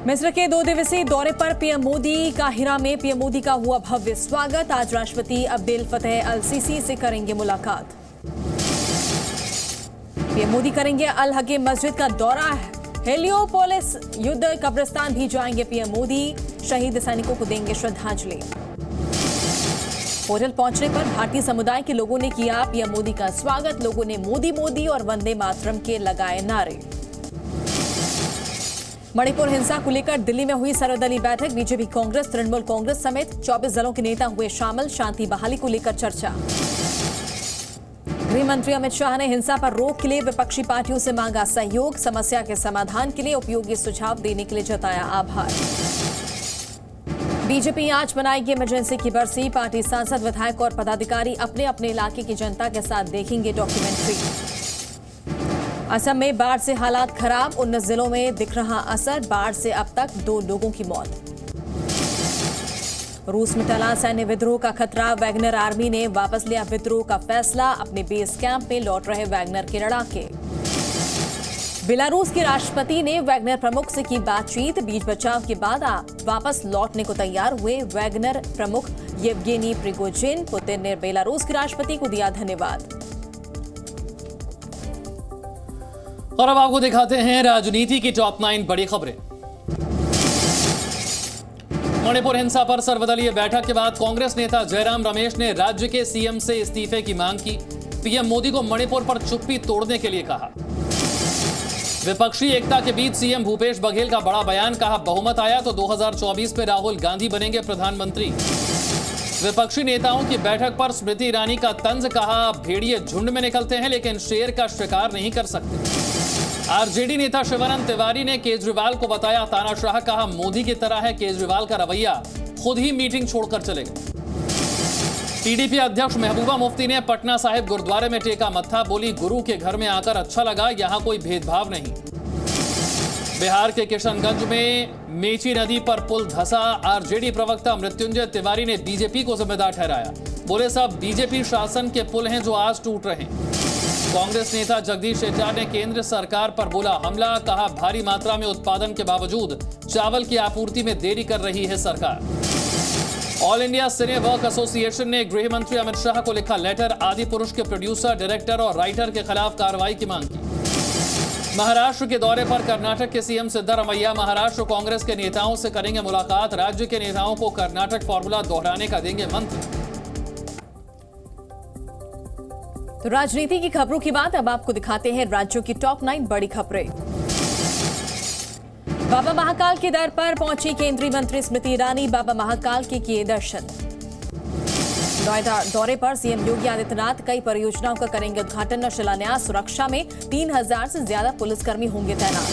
मिस्र के 2 दिवसीय दौरे पर पीएम मोदी। काहिरा में पीएम मोदी का हुआ भव्य स्वागत। आज राष्ट्रपति अब्देल फतेह अल सीसी से करेंगे मुलाकात। पीएम मोदी करेंगे अल हकीम मस्जिद का दौरा। हेलियोपोलिस युद्ध कब्रिस्तान भी जाएंगे पीएम मोदी। शहीद सैनिकों को देंगे श्रद्धांजलि। होटल पहुंचने पर भारतीय समुदाय के लोगों ने किया पीएम मोदी का स्वागत। लोगों ने मोदी मोदी और वंदे मातरम के लगाए नारे। मणिपुर हिंसा को लेकर दिल्ली में हुई सर्वदलीय बैठक। बीजेपी, कांग्रेस, तृणमूल कांग्रेस समेत 24 दलों के नेता हुए शामिल। शांति बहाली को लेकर चर्चा। गृह मंत्री अमित शाह ने हिंसा पर रोक के लिए विपक्षी पार्टियों से मांगा सहयोग। समस्या के समाधान के लिए उपयोगी सुझाव देने के लिए जताया आभार। बीजेपी आज मनाएगी इमरजेंसी की बरसी। पार्टी सांसद, विधायक और पदाधिकारी अपने अपने इलाके की जनता के साथ देखेंगे डॉक्यूमेंट्री। असम में बाढ़ से हालात खराब। 19 जिलों में दिख रहा असर। बाढ़ से अब तक 2 लोगों की मौत। रूस में टला सैन्य विद्रोह का खतरा। वैगनर आर्मी ने वापस लिया विद्रोह का फैसला। अपने बेस कैंप में लौट रहे वैगनर के लड़ाके। बेलारूस के राष्ट्रपति ने वैगनर प्रमुख से की बातचीत। बीच बचाव के बाद वापस लौटने को तैयार हुए वैगनर प्रमुख येवगेनी प्रिगोजिन। पुतिन ने बेलारूस के राष्ट्रपति को दिया धन्यवाद। और अब आपको दिखाते हैं राजनीति की टॉप 9 बड़ी खबरें। मणिपुर हिंसा पर सर्वदलीय बैठक के बाद कांग्रेस नेता जयराम रमेश ने राज्य के सीएम से इस्तीफे की मांग की। पीएम मोदी को मणिपुर पर चुप्पी तोड़ने के लिए कहा। विपक्षी एकता के बीच सीएम भूपेश बघेल का बड़ा बयान। कहा, बहुमत आया तो 2024 में राहुल गांधी बनेंगे प्रधानमंत्री। विपक्षी नेताओं की बैठक पर स्मृति ईरानी का तंज। कहा, भेड़िए झुंड में निकलते हैं लेकिन शेर का शिकार नहीं कर सकते। आरजेडी नेता शिवानंद तिवारी ने केजरीवाल को बताया तानाशाह। कहा, मोदी की तरह है केजरीवाल का रवैया, खुद ही मीटिंग छोड़कर चले गए। टीडीपी अध्यक्ष महबूबा मुफ्ती ने पटना साहिब गुरुद्वारे में टेका मत्था। बोली, गुरु के घर में आकर अच्छा लगा, यहां कोई भेदभाव नहीं। बिहार के किशनगंज में मेची नदी पर पुल धंसा। आरजेडी प्रवक्ता मृत्युंजय तिवारी ने बीजेपी को जिम्मेदार ठहराया। बोले, सब बीजेपी शासन के पुल हैं जो आज टूट रहे हैं। कांग्रेस नेता जगदीश शेट्टार ने केंद्र सरकार पर बोला हमला। कहा, भारी मात्रा में उत्पादन के बावजूद चावल की आपूर्ति में देरी कर रही है सरकार। ऑल इंडिया सिने वर्क एसोसिएशन ने गृह मंत्री अमित शाह को लिखा लेटर। आदि पुरुष के प्रोड्यूसर, डायरेक्टर और राइटर के खिलाफ कार्रवाई की मांग की। महाराष्ट्र के दौरे पर कर्नाटक के सीएम सिद्धरामैया महाराष्ट्र कांग्रेस के नेताओं से करेंगे मुलाकात। राज्य के नेताओं को कर्नाटक फॉर्मूला दोहराने का देंगे मंत्र। तो राजनीति की खबरों की बात अब आपको दिखाते हैं राज्यों की टॉप 9 बड़ी खबरें। बाबा महाकाल के दर पर पहुंची केंद्रीय मंत्री स्मृति ईरानी। बाबा महाकाल के किए दर्शन। नोएडा दौरे पर सीएम योगी आदित्यनाथ कई परियोजनाओं का करेंगे उद्घाटन और शिलान्यास। सुरक्षा में 3000 से ज्यादा पुलिसकर्मी होंगे तैनात।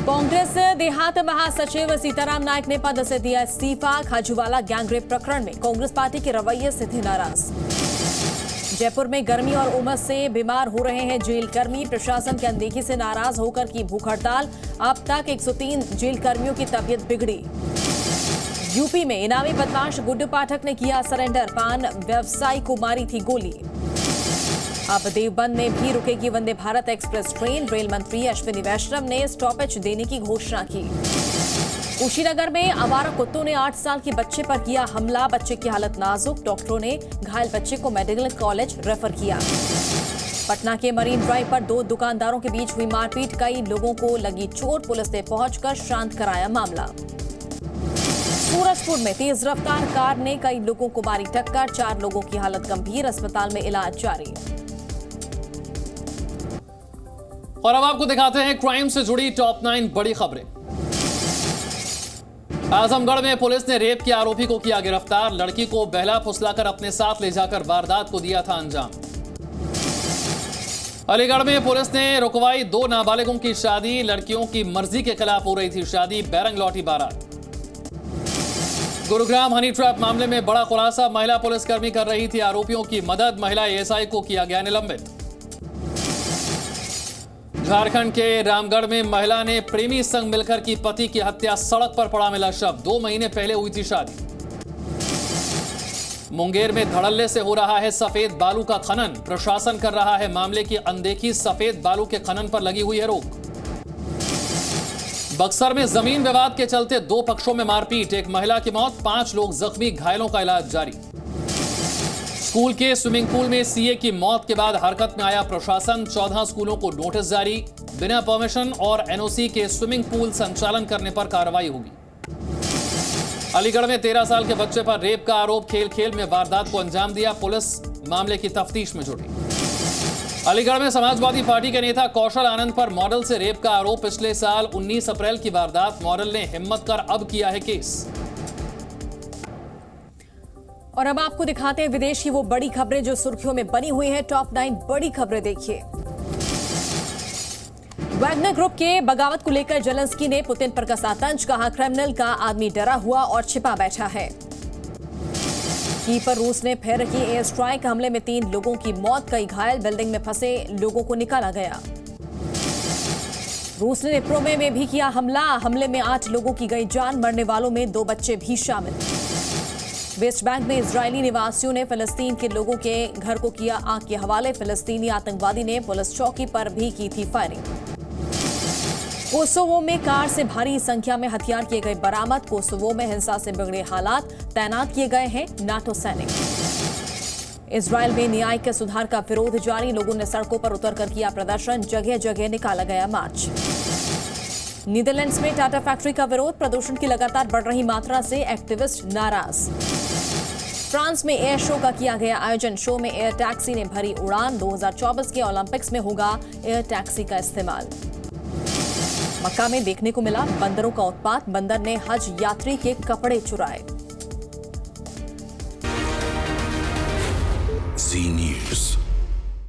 कांग्रेस देहात महासचिव सीताराम नायक ने पद से दिया इस्तीफा। खाजूवाला गैंगरेप प्रकरण में कांग्रेस पार्टी के रवैये से थे नाराज। जयपुर में गर्मी और उमस से बीमार हो रहे हैं जेल कर्मी। प्रशासन की अनदेखी से नाराज होकर की भूख हड़ताल। अब तक 103 जेल कर्मियों की तबीयत बिगड़ी। यूपी में इनामी बदमाश गुड्डू पाठक ने किया सरेंडर। पान व्यवसायी को मारी थी गोली। अब देवबंद में भी रुकेगी Vande Bharat express train. Rail मंत्री अश्विनी वैष्णव ने स्टॉपेज देने की घोषणा की। कुशीनगर में आवारा कुत्तों ने 8 साल के बच्चे पर किया हमला। बच्चे की हालत नाजुक। डॉक्टरों ने घायल बच्चे को मेडिकल कॉलेज रेफर किया। पटना के मरीन ड्राइव पर 2 दुकानदारों के बीच हुई मारपीट। कई लोगों को लगी चोट। पुलिस ने पहुंचकर शांत कराया मामला। सूरजपुर में तेज रफ्तार कार ने कई लोगों को मारी टक्कर। 4 लोगों की हालत गंभीर। अस्पताल में इलाज जारी। और अब आपको दिखाते हैं क्राइम से जुड़ी टॉप 9 बड़ी खबरें। आजमगढ़ में पुलिस ने रेप के आरोपी को किया गिरफ्तार। लड़की को बहला फुसलाकर अपने साथ ले जाकर वारदात को दिया था अंजाम। अलीगढ़ में पुलिस ने रुकवाई 2 नाबालिगों की शादी। लड़कियों की मर्जी के खिलाफ हो रही थी शादी। बैरंग लौटी बारात। गुरुग्राम हनी ट्रैप मामले में बड़ा खुलासा। महिला पुलिसकर्मी कर रही थी आरोपियों की मदद। महिला एएसआई को किया गया निलंबित। झारखंड के रामगढ़ में महिला ने प्रेमी संग मिलकर की पति की हत्या। सड़क पर पड़ा मिला शव। 2 महीने पहले हुई थी शादी। मुंगेर में धड़ल्ले से हो रहा है सफेद बालू का खनन। प्रशासन कर रहा है मामले की अनदेखी। सफेद बालू के खनन पर लगी हुई है रोक। बक्सर में जमीन विवाद के चलते 2 पक्षों में मारपीट, एक महिला की मौत, 5 लोग जख्मी, घायलों का इलाज जारी। स्कूल के स्विमिंग पूल में सीए की मौत के बाद हरकत में आया प्रशासन, 14 स्कूलों को नोटिस जारी, बिना परमिशन और एनओसी के स्विमिंग पूल संचालन करने पर कार्रवाई होगी। अलीगढ़ में 13 साल के बच्चे पर रेप का आरोप, खेल खेल में वारदात को अंजाम दिया, पुलिस मामले की तफ्तीश में जुटी। अलीगढ़ में समाजवादी पार्टी के नेता कौशल आनंद पर मॉडल से रेप का आरोप, पिछले साल 19 अप्रैल की वारदात, मॉडल ने हिम्मत कर अब किया है केस। और अब आपको दिखाते हैं विदेश की वो बड़ी खबरें जो सुर्खियों में बनी हुई हैं। टॉप 9 बड़ी खबरें देखिए। वैगनर ग्रुप के बगावत को लेकर जेलेंस्की ने पुतिन पर कसा तंज, कहा क्रेमलिन का आदमी डरा हुआ और छिपा बैठा है। की पर रूस ने फिर की एयर स्ट्राइक, हमले में 3 लोगों की मौत, कई घायल, बिल्डिंग में फंसे लोगों को निकाला गया। रूस ने निप्रो में भी किया हमले में 8 लोगों की गई जान, मरने वालों में 2 बच्चे भी शामिल। वेस्ट बैंक में इजरायली निवासियों ने फिलिस्तीन के लोगों के घर को किया आग के हवाले, फिलिस्तीनी आतंकवादी ने पुलिस चौकी पर भी की थी फायरिंग। कोसोवो में कार से भारी संख्या में हथियार किए गए बरामद, कोसोवो में हिंसा से बिगड़े हालात, तैनात किए गए हैं नाटो सैनिक। इजरायल में न्याय के सुधार का विरोध जारी, लोगों ने सड़कों पर उतरकर किया प्रदर्शन, जगह जगह निकाला गया मार्च। नीदरलैंड्स में टाटा फैक्ट्री का विरोध, प्रदूषण की लगातार बढ़ रही मात्रा से एक्टिविस्ट नाराज। फ्रांस में एयर शो का किया गया आयोजन, शो में एयर टैक्सी ने भरी उड़ान, 2024 के ओलंपिक्स में होगा एयर टैक्सी का इस्तेमाल। मक्का में देखने को मिला बंदरों का उत्पात, बंदर ने हज यात्री के कपड़े चुराए।